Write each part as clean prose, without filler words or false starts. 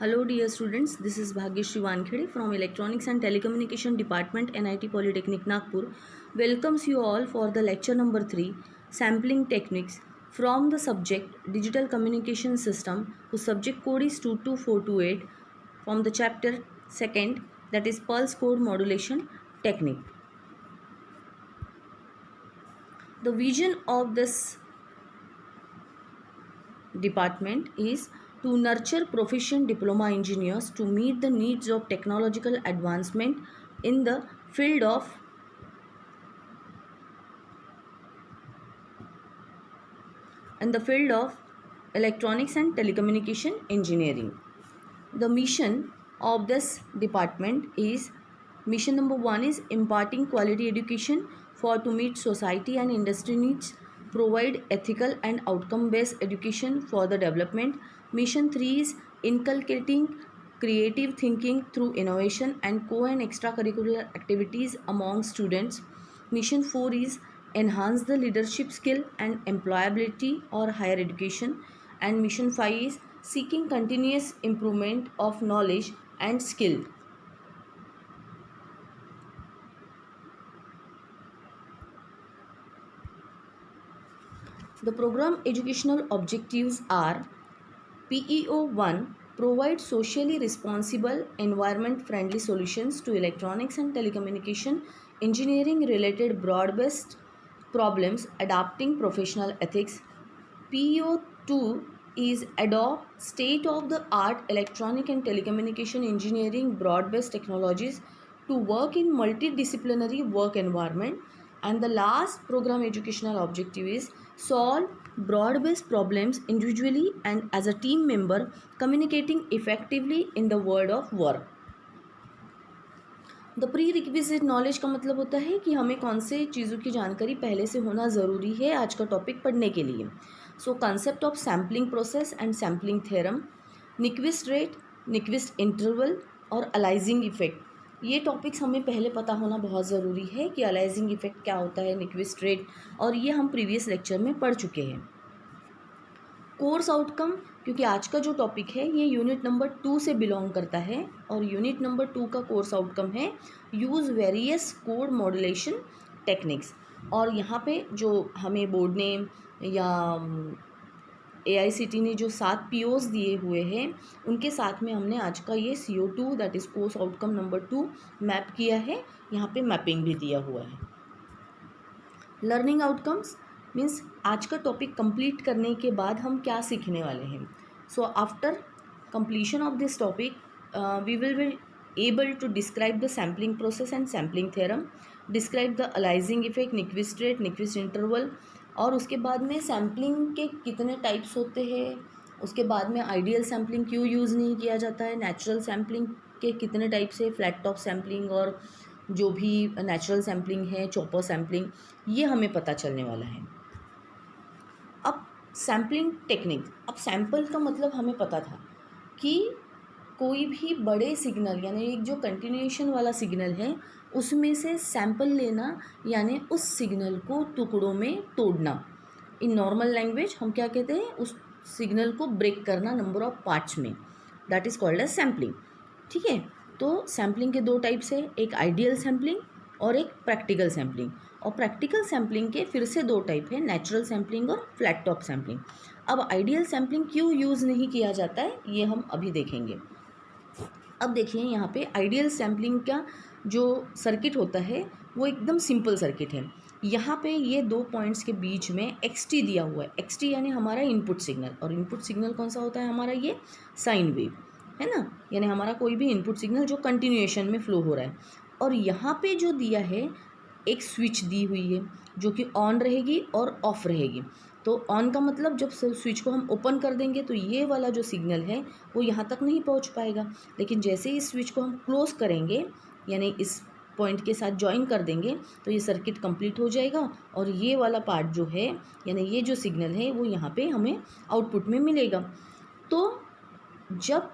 Hello dear students, this is Bhagyashree Wankhede from Electronics and Telecommunication Department, NIT Polytechnic Nagpur. Welcomes you all for the lecture number 3, Sampling Techniques from the subject Digital Communication System, whose subject code is 22428 from the chapter 2nd, that is Pulse Code Modulation Technique. The vision of this department is to nurture proficient diploma engineers to meet the needs of technological advancement in the field of electronics and telecommunication engineering. The mission of this department is mission number 1 is imparting quality education for to meet society and industry needs, provide ethical and outcome based education for the development. Mission 3 is inculcating creative thinking through innovation and co and extracurricular activities among students. Mission 4 is enhance the leadership skill and employability or higher education, and mission 5 is seeking continuous improvement of knowledge and skill. The program educational objectives are: PEO 1 provide socially responsible, environment friendly solutions to electronics and telecommunication engineering related broad based problems, adapting professional ethics. PEO 2 is adopt state of the art electronic and telecommunication engineering broad based technologies to work in multidisciplinary work environment. And the last program educational objective is solve broad based problems individually and as a team member, communicating effectively in the world of work. The pre requisite knowledge का मतलब होता है कि हमें कौन से चीज़ों की जानकारी पहले से होना ज़रूरी है आज का टॉपिक पढ़ने के लिए. सो concept of sampling process and sampling theorem, Nyquist rate, Nyquist interval और अलाइजिंग इफेक्ट. ये टॉपिक्स हमें पहले पता होना बहुत ज़रूरी है कि अलाइजिंग इफेक्ट क्या होता है, निक्विस्ट रेट, और ये हम प्रीवियस लेक्चर में पढ़ चुके हैं. कोर्स आउटकम, क्योंकि आज का जो टॉपिक है ये यूनिट नंबर 2 से बिलोंग करता है और यूनिट नंबर 2 का कोर्स आउटकम है use various code modulation techniques. और यहाँ पे जो हमें बोर्ड ने या AICTE ने जो 7 POs दिए हुए हैं उनके साथ में हमने आज का ये CO2 that is course outcome number 2 map किया है. यहाँ पे मैपिंग भी दिया हुआ है. लर्निंग आउटकम्स मीन्स आज का टॉपिक कंप्लीट करने के बाद हम क्या सीखने वाले हैं. So after completion of this topic we will be able to describe the sampling process and sampling theorem, describe the aliasing effect, Nyquist rate, Nyquist interval, और उसके बाद में सैम्पलिंग के कितने टाइप्स होते हैं, उसके बाद में आइडियल सैम्पलिंग क्यों यूज़ नहीं किया जाता है, नेचुरल सैम्पलिंग के कितने टाइप्स है, फ्लैट टॉप सैम्पलिंग और जो भी नेचुरल सैम्पलिंग है, चॉपर सैम्पलिंग, ये हमें पता चलने वाला है. अब सैम्पलिंग टेक्निक, अब सैम्पल का मतलब हमें पता था कि कोई भी बड़े सिग्नल यानी एक जो कंटिन्यूएशन वाला सिग्नल है उसमें से सैंपल लेना यानी उस सिग्नल को टुकड़ों में तोड़ना. इन नॉर्मल लैंग्वेज हम क्या कहते हैं, उस सिग्नल को ब्रेक करना नंबर ऑफ पार्ट्स में, that is called as sampling. ठीक है, तो सैम्पलिंग के 2 टाइप्स है, एक आइडियल सैम्पलिंग और एक प्रैक्टिकल सैम्पलिंग. और प्रैक्टिकल सैम्पलिंग के फिर से 2 टाइप है, नेचुरल सैम्पलिंग और फ्लैट टॉप सैम्पलिंग. अब आइडियल सैम्पलिंग क्यों यूज़ नहीं किया जाता है ये हम अभी देखेंगे. अब देखिए यहाँ पे आइडियल सैम्पलिंग का जो सर्किट होता है वो एकदम सिंपल सर्किट है. यहाँ पे ये 2 पॉइंट्स के बीच में XT दिया हुआ है. XT यानी हमारा इनपुट सिग्नल, और इनपुट सिग्नल कौन सा होता है हमारा, ये साइन वेव है ना, यानी हमारा कोई भी इनपुट सिग्नल जो कंटिन्यूएशन में फ्लो हो रहा है. और यहाँ पे जो दिया है एक स्विच दी हुई है जो कि ऑन रहेगी और ऑफ रहेगी. तो ऑन का मतलब जब स्विच को हम ओपन कर देंगे तो ये वाला जो सिग्नल है वो यहाँ तक नहीं पहुँच पाएगा, लेकिन जैसे ही इस स्विच को हम क्लोज़ करेंगे यानी इस पॉइंट के साथ ज्वाइन कर देंगे तो ये सर्किट कंप्लीट हो जाएगा और ये वाला पार्ट जो है यानी ये जो सिग्नल है वो यहाँ पे हमें आउटपुट में मिलेगा. तो जब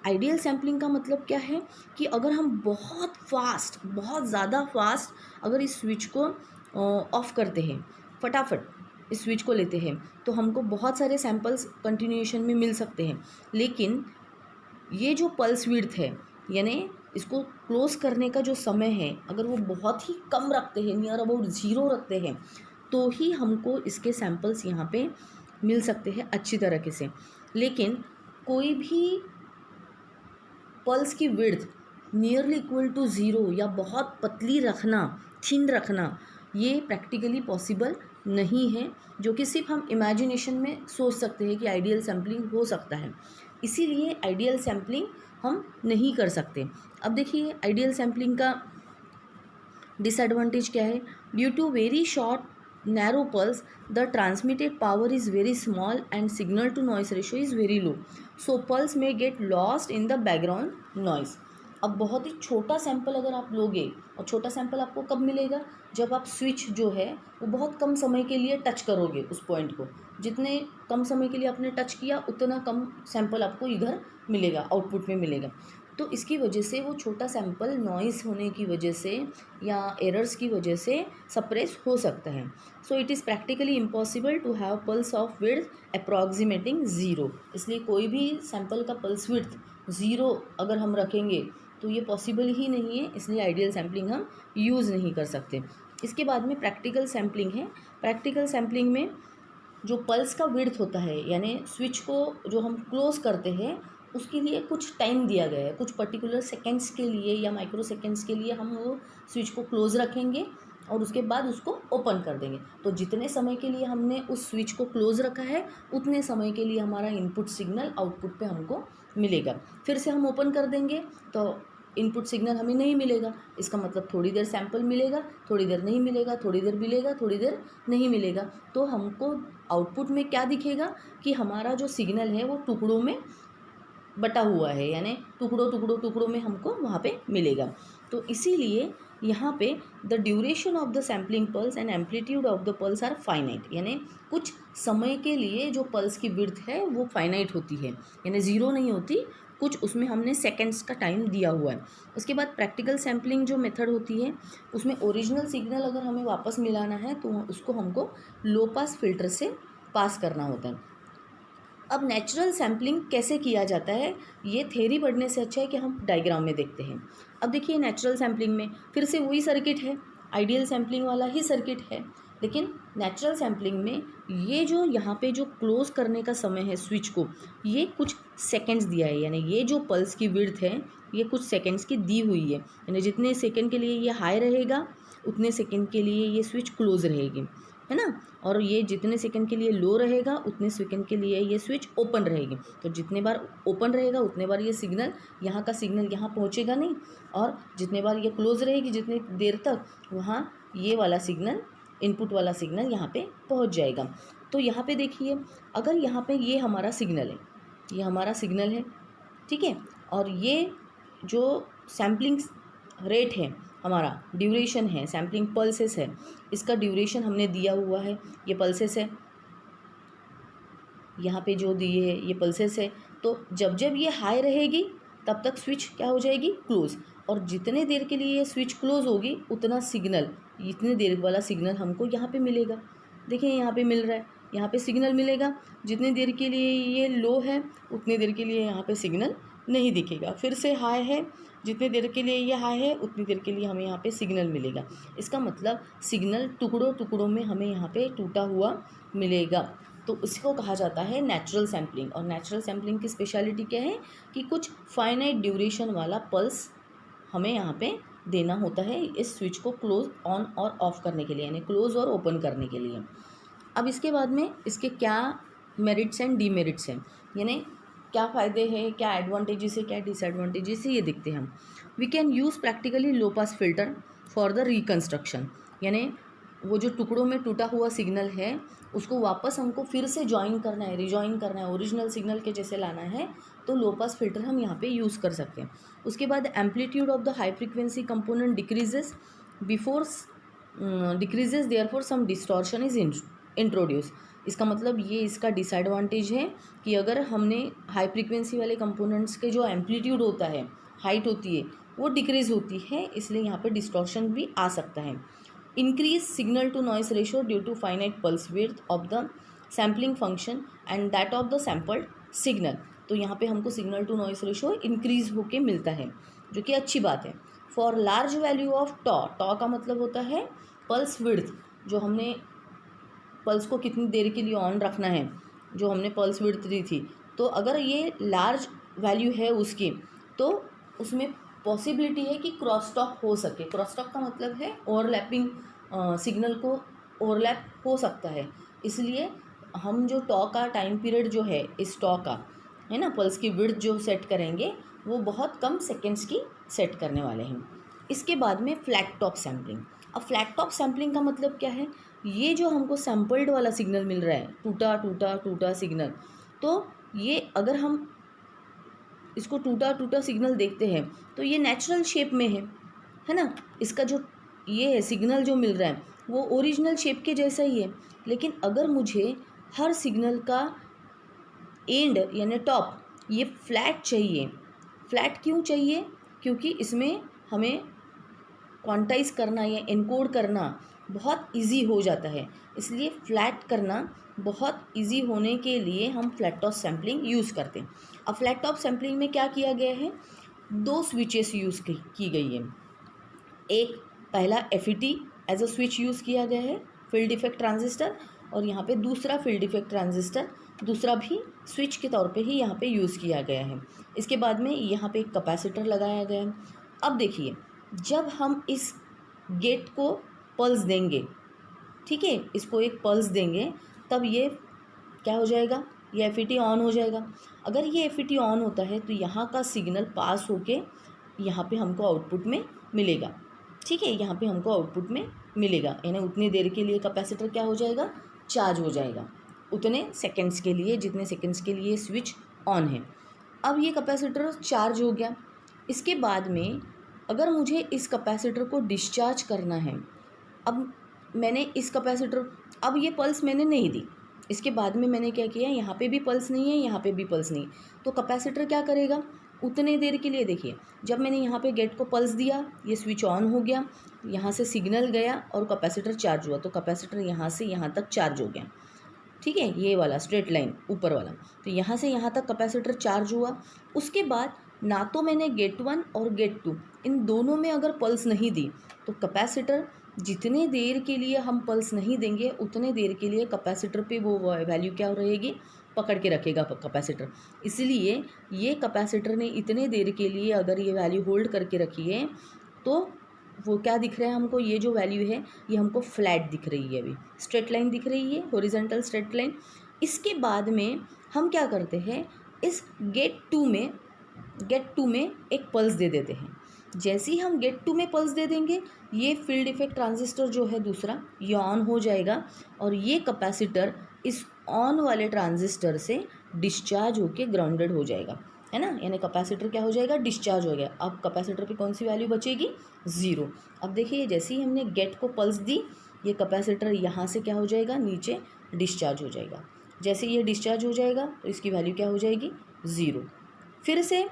आइडियल सैम्पलिंग का मतलब क्या है कि अगर हम बहुत फास्ट, बहुत ज़्यादा फास्ट अगर इस स्विच को ऑफ़ करते हैं, फटाफट इस स्विच को लेते हैं तो हमको बहुत सारे सैम्पल्स कंटिन्यूएशन में मिल सकते हैं. लेकिन ये जो पल्स विड्थ है, यानी इसको क्लोज करने का जो समय है, अगर वो बहुत ही कम रखते हैं, नियर अबाउट 0 रखते हैं, तो ही हमको इसके सैंपल्स यहाँ पे मिल सकते हैं अच्छी तरीके से। लेकिन कोई भी पल्स की विड्थ नियरली इक्वल टू 0 या बहुत पतली रखना, थिन रखना, ये प्रैक्टिकली पॉसिबल नहीं है, जो कि सिर्फ हम इमेजिनेशन में सोच सकते हैं कि आइडियल सैम्पलिंग हो सकता है। इसीलिए आइडियल सैम्पलिंग हम नहीं कर सकते। अब देखिए आइडियल सैम्पलिंग का डिसएडवांटेज क्या है? Due to very short narrow pulse the transmitted power is very small and signal to noise ratio is very low, so pulse may get lost in the background noise. अब बहुत ही छोटा sample अगर आप लोगे, और छोटा सैंपल आपको कब मिलेगा? जब आप स्विच जो है वो बहुत कम समय के लिए टच करोगे उस पॉइंट को। जितने कम समय के लिए आपने टच किया उतना कम सैंपल आपको इधर मिलेगा, आउटपुट में मिलेगा। तो इसकी वजह से वो छोटा सैंपल नॉइस होने की वजह से या एरर्स की वजह से सप्रेस हो सकता है। So it is practically impossible to have pulse of width approximating 0। इसलिए कोई भी सैंपल का पल्स विड्थ 0 अगर हम रखेंगे तो ये पॉसिबल ही नहीं है, इसलिए आइडियल सैम्पलिंग हम यूज़ नहीं कर सकते। इसके बाद में प्रैक्टिकल सैम्पलिंग है। प्रैक्टिकल सैम्पलिंग में जो पल्स का विड्थ होता है, यानी स्विच को जो हम क्लोज करते हैं उसके लिए कुछ टाइम दिया गया है, कुछ पर्टिकुलर सेकेंड्स के लिए या माइक्रो सेकेंड्स के लिए हम वो स्विच को क्लोज रखेंगे और उसके बाद उसको ओपन कर देंगे। तो जितने समय के लिए हमने उस स्विच को क्लोज रखा है उतने समय के लिए हमारा इनपुट सिग्नल आउटपुट पे हमको मिलेगा। फिर से हम ओपन कर देंगे तो इनपुट सिग्नल हमें नहीं मिलेगा। इसका मतलब थोड़ी देर सैंपल मिलेगा, थोड़ी देर नहीं मिलेगा, थोड़ी देर मिलेगा, थोड़ी देर नहीं मिलेगा। तो हमको आउटपुट में क्या दिखेगा कि हमारा जो सिग्नल है वो टुकड़ों में बटा हुआ है, यानी टुकड़ों में हमको वहाँ पे मिलेगा। तो इसीलिए यहाँ पे the duration of the sampling pulse and amplitude of the pulse are finite, यानी कुछ समय के लिए जो पल्स की विड्थ है वो फाइनाइट होती है, यानी 0 नहीं होती, कुछ उसमें हमने सेकेंड्स का टाइम दिया हुआ है। उसके बाद प्रैक्टिकल सैम्पलिंग जो मेथड होती है उसमें ओरिजिनल सिग्नल अगर हमें वापस मिलाना है तो उसको हमको लो पास फिल्टर से पास करना होता है। अब नेचुरल सैम्पलिंग कैसे किया जाता है, ये थ्योरी पढ़ने से अच्छा है कि हम डायग्राम में देखते हैं। अब देखिए नेचुरल सैम्पलिंग में फिर से वही सर्किट है, आइडियल सैम्पलिंग वाला ही सर्किट है, लेकिन नेचुरल सैम्पलिंग में ये जो यहाँ पे जो क्लोज करने का समय है स्विच को, ये कुछ सेकंड्स दिया है, यानी ये जो पल्स की विड्थ है ये कुछ सेकंड्स की दी हुई है, यानी जितने सेकंड के लिए ये हाई रहेगा उतने सेकंड के लिए ये स्विच क्लोज रहेगी, है ना। और ये जितने सेकंड के लिए लो रहेगा उतने सेकंड के लिए ये स्विच ओपन रहेगी। तो जितने बार ओपन रहेगा उतने बार ये सिग्नल, यहाँ का सिग्नल यहाँ पहुँचेगा नहीं, और जितने बार ये क्लोज रहेगी जितनी देर तक, वहाँ ये वाला सिग्नल, इनपुट वाला सिग्नल यहाँ पे पहुँच जाएगा। तो यहाँ पे देखिए अगर यहाँ पे ये हमारा सिग्नल है, ये हमारा सिग्नल है, ठीक है, और ये जो सैम्पलिंग रेट है, हमारा ड्यूरेशन है, सैम्पलिंग पल्सेस है, इसका ड्यूरेशन हमने दिया हुआ है, ये पल्सेस है, यहाँ पे जो दिए है ये पल्सेस है। तो जब जब ये हाई रहेगी तब तक स्विच क्या हो जाएगी, क्लोज, और जितने देर के लिए ये स्विच क्लोज होगी उतना सिग्नल, इतने देर वाला सिग्नल हमको यहाँ पे मिलेगा। देखिए यहाँ पे मिल रहा है, यहाँ पे सिग्नल मिलेगा। जितनी देर के लिए ये लो है उतनी देर के लिए यहाँ पे सिग्नल नहीं दिखेगा। फिर से हाई है, जितनी देर के लिए ये हाई है उतनी देर के लिए हमें यहाँ पे सिग्नल मिलेगा। इसका मतलब सिग्नल टुकड़ों में हमें यहाँ पे टूटा हुआ मिलेगा। तो इसको कहा जाता है नेचुरल सैम्पलिंग। और नेचुरल सैम्पलिंग की स्पेशलिटी क्या है कि कुछ फाइनाइट ड्यूरेशन वाला पल्स हमें यहाँ पे देना होता है इस स्विच को क्लोज ऑन और ऑफ करने के लिए, यानी क्लोज और ओपन करने के लिए। अब इसके बाद में इसके क्या मेरिट्स एंड डीमेरिट्स हैं, यानी क्या फ़ायदे हैं, क्या एडवांटेजेस है, क्या डिसएडवांटेजेस है, ये देखते हैं हम। We can use practically low pass filter for the reconstruction, यानी वो जो टुकड़ों में टूटा हुआ सिग्नल है उसको वापस हमको फिर से ज्वाइन करना है, रिजॉइन करना है, ओरिजिनल सिग्नल के जैसे लाना है, तो लो पास फिल्टर हम यहाँ पे यूज़ कर सकते हैं। उसके बाद amplitude of the high frequency component decreases before decreases therefore some distortion is introduce. इसका मतलब ये इसका डिसएडवांटेज है कि अगर हमने हाई फ्रीक्वेंसी वाले कंपोनेंट्स के जो एम्पलीट्यूड होता है, हाइट होती है, वो डिक्रीज़ होती है, इसलिए यहाँ पे डिस्टॉर्शन भी आ सकता है। Increase signal to noise ratio due to finite pulse width of the sampling function and that of the sampled signal. तो यहाँ पे हमको signal to noise ratio increase होके मिलता है, जो कि अच्छी बात है। For large value of tau का मतलब होता है पल्स विड्थ, जो हमने पल्स को कितनी देर के लिए ऑन रखना है, जो हमने पल्स विड्थ दी थी। तो अगर ये लार्ज वैल्यू है उसकी, तो उसमें पॉसिबिलिटी है कि क्रॉस टॉक हो सके। क्रॉस टॉक का मतलब है ओवरलैपिंग, सिग्नल को ओवरलैप हो सकता है। इसलिए हम जो टॉ का टाइम पीरियड जो है इस टॉ का, है ना, पल्स की विड्थ जो सेट करेंगे वो बहुत कम सेकेंड्स की सेट करने वाले हैं। इसके बाद में फ्लैट टॉप सैम्पलिंग। अब फ्लैट टॉप सैम्पलिंग का मतलब क्या है, ये जो हमको सैम्पल्ड वाला सिग्नल मिल रहा है, टूटा टूटा टूटा सिग्नल, तो ये अगर हम इसको टूटा टूटा सिग्नल देखते हैं तो ये नेचुरल शेप में है ना। इसका जो ये है सिग्नल जो मिल रहा है वो ओरिजिनल शेप के जैसा ही है। लेकिन अगर मुझे हर सिग्नल का एंड यानी टॉप ये फ्लैट चाहिए, फ्लैट क्यों चाहिए, क्योंकि इसमें हमें क्वांटाइज करना या एनकोड करना बहुत इजी हो जाता है। इसलिए फ्लैट करना बहुत इजी होने के लिए हम फ्लैट टॉप सैम्पलिंग यूज़ करते हैं। अब फ्लैट टॉप सैम्पलिंग में क्या किया गया है, 2 स्विचेस यूज़ की गई है। एक पहला FET as a switch use किया गया है, फील्ड इफेक्ट ट्रांजिस्टर, और यहाँ पे दूसरा फील्ड इफेक्ट ट्रांजिस्टर दूसरा भी स्विच के तौर पे ही यहाँ पे यूज़ किया गया है। इसके बाद में यहाँ पे एक कैपेसिटर लगाया गया है। अब देखिए, जब हम इस गेट को पल्स देंगे, ठीक है, इसको एक पल्स देंगे, तब ये क्या हो जाएगा, ये FET ऑन हो जाएगा। अगर ये FET ऑन होता है तो यहाँ का सिग्नल पास होके यहाँ पे हमको आउटपुट में मिलेगा, ठीक है, यहाँ पे हमको आउटपुट में मिलेगा। यानी उतनी देर के लिए कैपेसिटर क्या हो जाएगा, चार्ज हो जाएगा, उतने सेकंड्स के लिए जितने सेकंड्स के लिए स्विच ऑन है। अब ये कैपेसिटर चार्ज हो गया। इसके बाद में अगर मुझे इस कैपेसिटर को डिस्चार्ज करना है, अब मैंने इस कैपेसिटर, अब ये पल्स मैंने नहीं दी, इसके बाद में मैंने क्या किया, यहाँ पे भी पल्स नहीं है, यहाँ पे भी पल्स नहीं, तो कैपेसिटर क्या करेगा, उतने देर के लिए, देखिए जब मैंने यहाँ पे गेट को पल्स दिया, ये स्विच ऑन हो गया, यहाँ से सिग्नल गया और कैपेसिटर चार्ज हुआ, तो कैपेसिटर यहाँ से यहाँ तक चार्ज हो गया, ठीक है, ये वाला स्ट्रेट लाइन ऊपर वाला, तो यहाँ से यहाँ तक कैपेसिटर चार्ज हुआ। उसके बाद ना तो मैंने गेट 1 और गेट 2 इन दोनों में अगर पल्स नहीं दी, तो कैपेसिटर जितने देर के लिए हम पल्स नहीं देंगे उतने देर के लिए कैपेसिटर पे वो वैल्यू क्या रहेगी, पकड़ के रखेगा कैपेसिटर। इसलिए ये कैपेसिटर ने इतने देर के लिए अगर ये वैल्यू होल्ड करके रखी है, तो वो क्या दिख रहा है हमको, ये जो वैल्यू है ये हमको फ्लैट दिख रही है, अभी स्ट्रेट लाइन दिख रही है, हॉरिजॉन्टल स्ट्रेट लाइन। इसके बाद में हम क्या करते हैं, इस गेट टू में एक पल्स दे देते हैं। जैसे ही हम गेट 2 में पल्स दे देंगे, ये फील्ड इफेक्ट ट्रांजिस्टर जो है दूसरा, ये ऑन हो जाएगा और ये कैपेसिटर इस ऑन वाले ट्रांजिस्टर से डिस्चार्ज होके ग्राउंडेड हो जाएगा, है ना, यानी कैपेसिटर क्या हो जाएगा, डिस्चार्ज हो गया। अब कैपेसिटर पे कौन सी वैल्यू बचेगी, 0। अब देखिए जैसे ही हमने गेट को पल्स दी, ये कैपेसिटर यहाँ से क्या हो जाएगा, नीचे डिस्चार्ज हो जाएगा। जैसे ये डिस्चार्ज हो जाएगा तो इसकी वैल्यू क्या हो जाएगी, 0। फिर से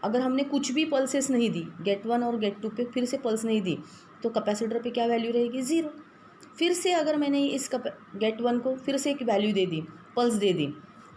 अगर हमने कुछ भी पल्सेस नहीं दी, गेट 1 और गेट 2 पे फिर से पल्स नहीं दी, तो कैपेसिटर पे क्या वैल्यू रहेगी, 0। फिर से अगर मैंने इस गेट 1 को फिर से एक वैल्यू दे दी, पल्स दे दी,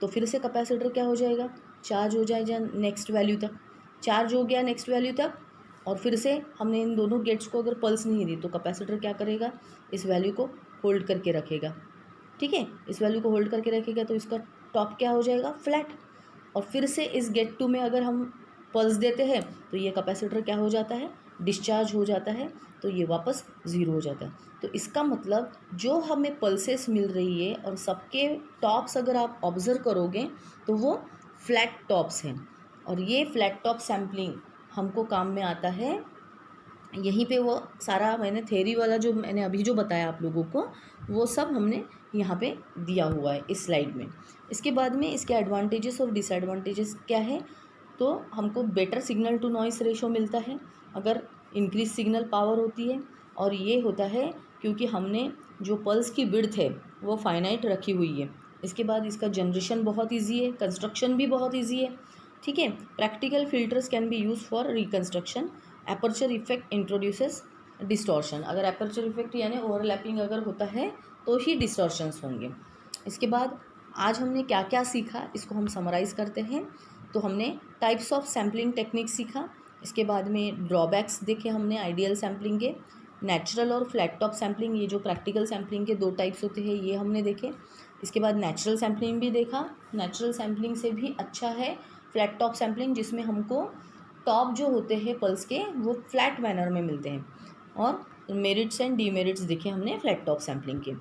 तो फिर से कैपेसिटर क्या हो जाएगा, चार्ज हो जाएगा नेक्स्ट वैल्यू तक, चार्ज हो गया नेक्स्ट वैल्यू तक। और फिर से हमने इन दोनों गेट्स को अगर पल्स नहीं दी, तो कैपेसिटर क्या करेगा, इस वैल्यू को होल्ड करके रखेगा, ठीक है, इस वैल्यू को होल्ड करके रखेगा, तो इसका टॉप क्या हो जाएगा, फ्लैट। और फिर से इस गेट 2 में अगर हम पल्स देते हैं, तो ये कैपेसिटर क्या हो जाता है, डिस्चार्ज हो जाता है, तो ये वापस 0 हो जाता है। तो इसका मतलब जो हमें पल्सेस मिल रही है और सबके टॉप्स अगर आप ऑब्ज़र्व करोगे तो वो फ्लैट टॉप्स हैं। और ये फ्लैट टॉप सैम्पलिंग हमको काम में आता है। यहीं पे वो सारा मैंने थ्योरी वाला जो मैंने अभी जो बताया आप लोगों को, वो सब हमने यहाँ पे दिया हुआ है इस स्लाइड में। इसके बाद में इसके एडवांटेजेस और डिसएडवांटेजेस क्या है, तो हमको better signal to noise ratio मिलता है अगर इंक्रीज सिग्नल पावर होती है। और ये होता है क्योंकि हमने जो पल्स की विड्थ है वो फाइनाइट रखी हुई है। इसके बाद इसका जनरेशन बहुत इजी है, कंस्ट्रक्शन भी बहुत इजी है, ठीक है। Practical filters can be use for reconstruction. Aperture effect introduces distortion. अगर एपर्चर इफेक्ट यानी ओवरलैपिंग अगर होता है तो ही डिस्टॉर्शंस होंगे। इसके बाद आज हमने क्या क्या सीखा, इसको हम समराइज़ करते हैं। तो हमने टाइप्स ऑफ सैम्पलिंग टेक्निक सीखा। इसके बाद में ड्रॉबैक्स देखे हमने आइडियल सैम्पलिंग के। नेचुरल और फ्लैट टॉप सैम्पलिंग, ये जो प्रैक्टिकल सैम्पलिंग के 2 टाइप्स होते हैं, ये हमने देखे। इसके बाद नेचुरल सैम्पलिंग भी देखा। नेचुरल सैम्पलिंग से भी अच्छा है फ्लैट टॉप सैम्पलिंग, जिसमें हमको टॉप जो होते हैं पल्स के वो फ्लैट मैनर में मिलते हैं। और मेरिट्स एंड डीमेरिट्स देखे हमने फ्लैट टॉप सैम्पलिंग के।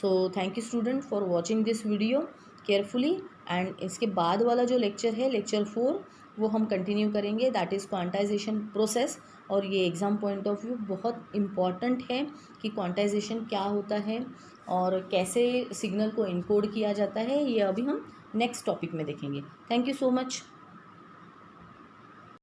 So thank you student for watching this video carefully. And इसके बाद वाला जो लेक्चर है, लेक्चर 4, वो हम कंटिन्यू करेंगे, दैट इज़ क्वांटाइजेशन प्रोसेस। और ये एग्ज़ाम पॉइंट ऑफ व्यू बहुत इम्पॉर्टेंट है कि क्वांटाइजेशन क्या होता है और कैसे सिग्नल को इनकोड किया जाता है, ये अभी हम नेक्स्ट टॉपिक में देखेंगे। Thank you so much.